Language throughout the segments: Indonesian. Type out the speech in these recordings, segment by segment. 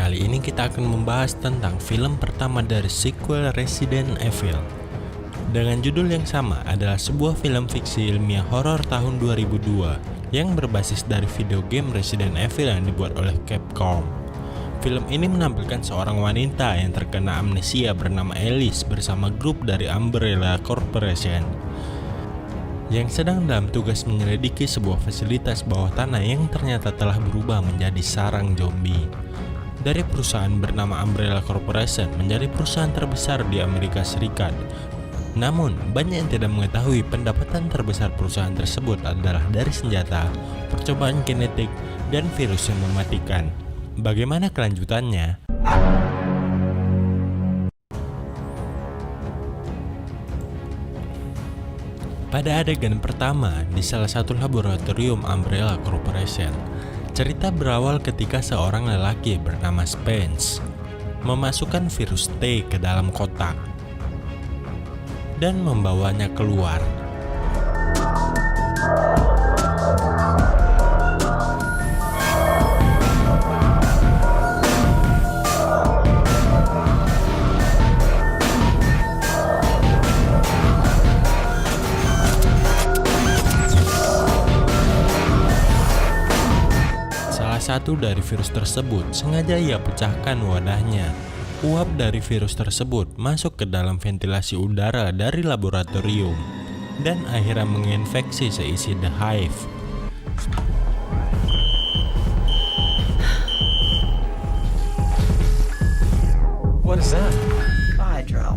Kali ini kita akan membahas tentang film pertama dari sequel Resident Evil. Dengan judul yang sama adalah sebuah film fiksi ilmiah horor tahun 2002 yang berbasis dari video game Resident Evil yang dibuat oleh Capcom. Film ini menampilkan seorang wanita yang terkena amnesia bernama Alice bersama grup dari Umbrella Corporation yang sedang dalam tugas menyelidiki sebuah fasilitas bawah tanah yang ternyata telah berubah menjadi sarang zombie. Dari perusahaan bernama Umbrella Corporation menjadi perusahaan terbesar di Amerika Serikat. Namun, banyak yang tidak mengetahui pendapatan terbesar perusahaan tersebut adalah dari senjata, percobaan genetik, dan virus yang mematikan. Bagaimana kelanjutannya? Pada adegan pertama di salah satu laboratorium Umbrella Corporation, cerita berawal ketika seorang lelaki bernama Spence memasukkan virus T ke dalam kotak dan membawanya keluar. Satu dari virus tersebut sengaja ia pecahkan wadahnya. Uap dari virus tersebut masuk ke dalam ventilasi udara dari laboratorium dan akhirnya menginfeksi seisi The Hive. What is that? Hydro.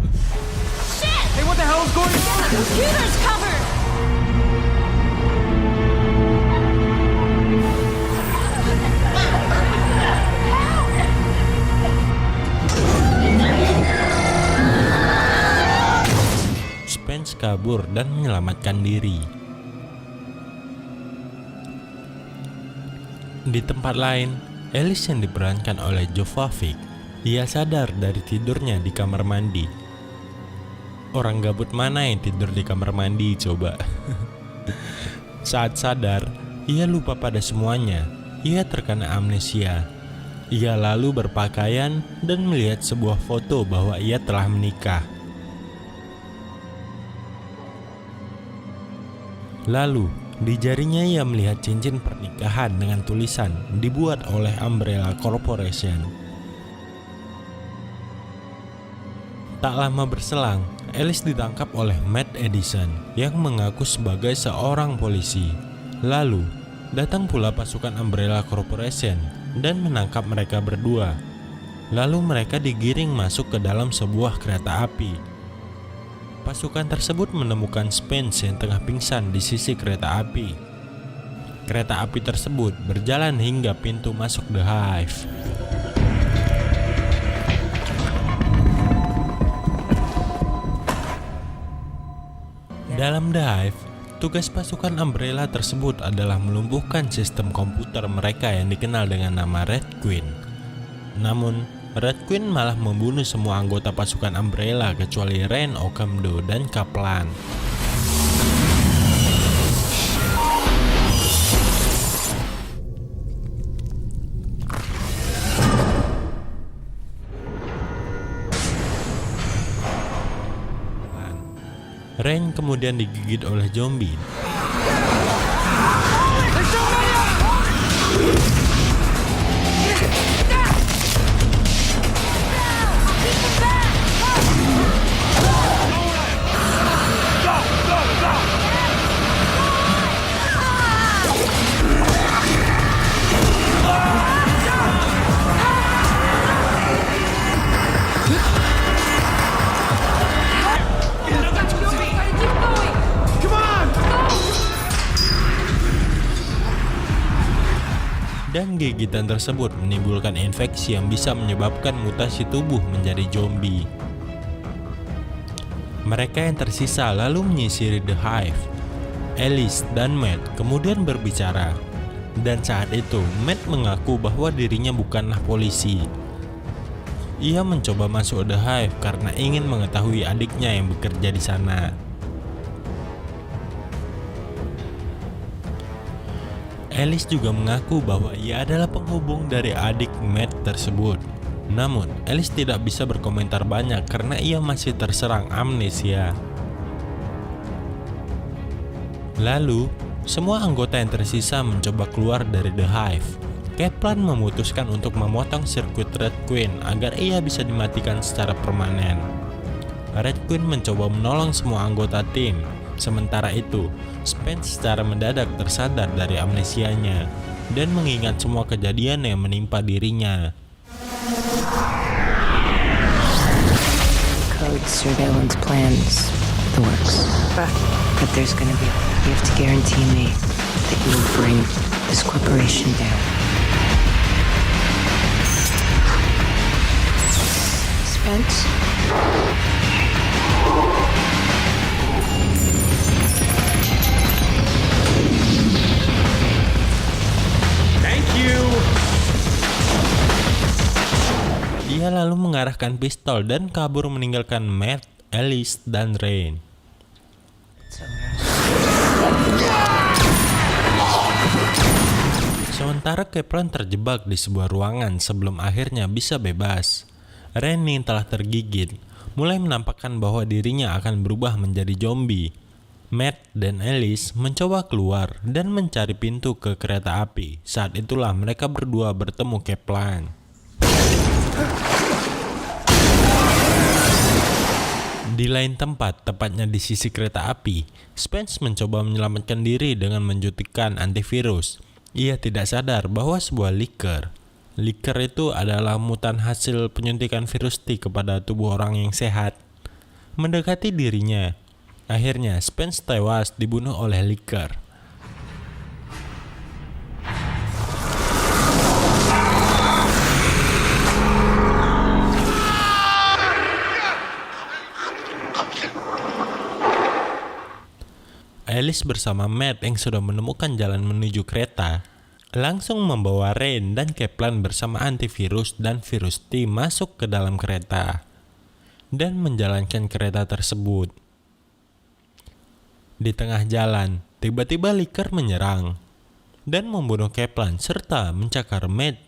Shit! Hey, what the hell is going on? Computer's covered! Spence kabur dan menyelamatkan diri. Di tempat lain, Alice yang diperankan oleh Jovovich, ia sadar dari tidurnya di kamar mandi. Orang gabut mana yang tidur di kamar mandi coba? Saat sadar, ia lupa pada semuanya. Ia terkena amnesia. Ia lalu berpakaian dan melihat sebuah foto bahwa ia telah menikah. Lalu, di jarinya ia melihat cincin pernikahan dengan tulisan dibuat oleh Umbrella Corporation. Tak lama berselang, Alice ditangkap oleh Matt Edison yang mengaku sebagai seorang polisi. Lalu, datang pula pasukan Umbrella Corporation dan menangkap mereka berdua. Lalu mereka digiring masuk ke dalam sebuah kereta api. Pasukan tersebut menemukan Spence yang tengah pingsan di sisi kereta api. Kereta api tersebut berjalan hingga pintu masuk The Hive. Dalam The Hive, tugas pasukan Umbrella tersebut adalah melumpuhkan sistem komputer mereka yang dikenal dengan nama Red Queen. Namun, Red Queen malah membunuh semua anggota pasukan Umbrella kecuali Rain Okamdo dan Kaplan. Rain kemudian digigit oleh zombie. Dan gigitan tersebut menimbulkan infeksi yang bisa menyebabkan mutasi tubuh menjadi zombie. Mereka yang tersisa lalu menyisiri The Hive. Alice dan Matt kemudian berbicara. Dan saat itu, Matt mengaku bahwa dirinya bukanlah polisi. Ia mencoba masuk The Hive karena ingin mengetahui adiknya yang bekerja di sana. Alice juga mengaku bahwa ia adalah penghubung dari adik Matt tersebut. Namun, Alice tidak bisa berkomentar banyak karena ia masih terserang amnesia. Lalu, semua anggota yang tersisa mencoba keluar dari The Hive. Kaplan memutuskan untuk memotong sirkuit Red Queen agar ia bisa dimatikan secara permanen. Red Queen mencoba menolong semua anggota tim. Sementara itu, Spence secara mendadak tersadar dari amnesianya dan mengingat semua kejadian yang menimpa dirinya. Code surveillance plans, the works. But there's gonna be, you have to guarantee me that you will bring this corporation down. Spence? Thank you. Ia lalu mengarahkan pistol dan kabur meninggalkan Matt, Alice, dan Rain. Sementara Kaplan terjebak di sebuah ruangan sebelum akhirnya bisa bebas. Rain yang telah tergigit mulai menampakkan bahwa dirinya akan berubah menjadi zombie. Matt dan Alice mencoba keluar dan mencari pintu ke kereta api. Saat itulah mereka berdua bertemu Kaplan. Di lain tempat, tepatnya di sisi kereta api, Spence mencoba menyelamatkan diri dengan menjuntikkan antivirus. Ia tidak sadar bahwa sebuah liker itu adalah mutan hasil penyuntikan virus T kepada tubuh orang yang sehat. Mendekati dirinya, akhirnya Spence tewas dibunuh oleh liker. Alice bersama Matt yang sudah menemukan jalan menuju kereta langsung membawa Rain dan Kaplan bersama antivirus dan virus T masuk ke dalam kereta dan menjalankan kereta tersebut. Di tengah jalan, tiba-tiba liker menyerang dan membunuh Kaplan serta mencakar Matt.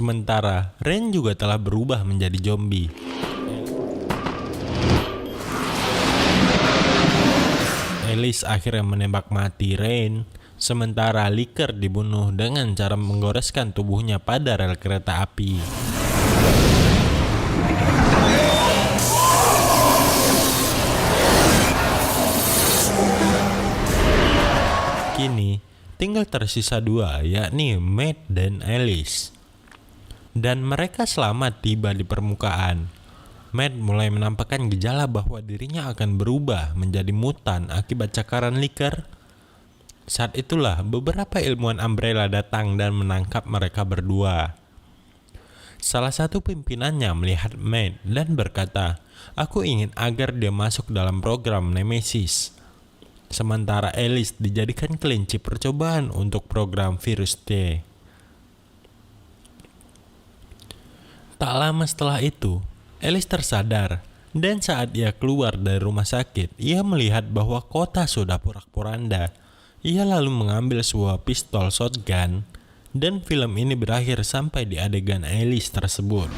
Sementara, Rain juga telah berubah menjadi zombie. Alice akhirnya menembak mati Rain, sementara liker dibunuh dengan cara menggoreskan tubuhnya pada rel kereta api. Kini, tinggal tersisa dua, yakni Matt dan Alice. Dan mereka selamat tiba di permukaan. Matt mulai menampakkan gejala bahwa dirinya akan berubah menjadi mutan akibat cakaran liker. Saat itulah beberapa ilmuwan Umbrella datang dan menangkap mereka berdua. Salah satu pimpinannya melihat Matt dan berkata, "Aku ingin agar dia masuk dalam program Nemesis." Sementara Alice dijadikan kelinci percobaan untuk program virus T. Tak lama setelah itu, Alice tersadar, dan saat ia keluar dari rumah sakit, ia melihat bahwa kota sudah porak-poranda. Ia lalu mengambil sebuah pistol shotgun, dan film ini berakhir sampai di adegan Alice tersebut.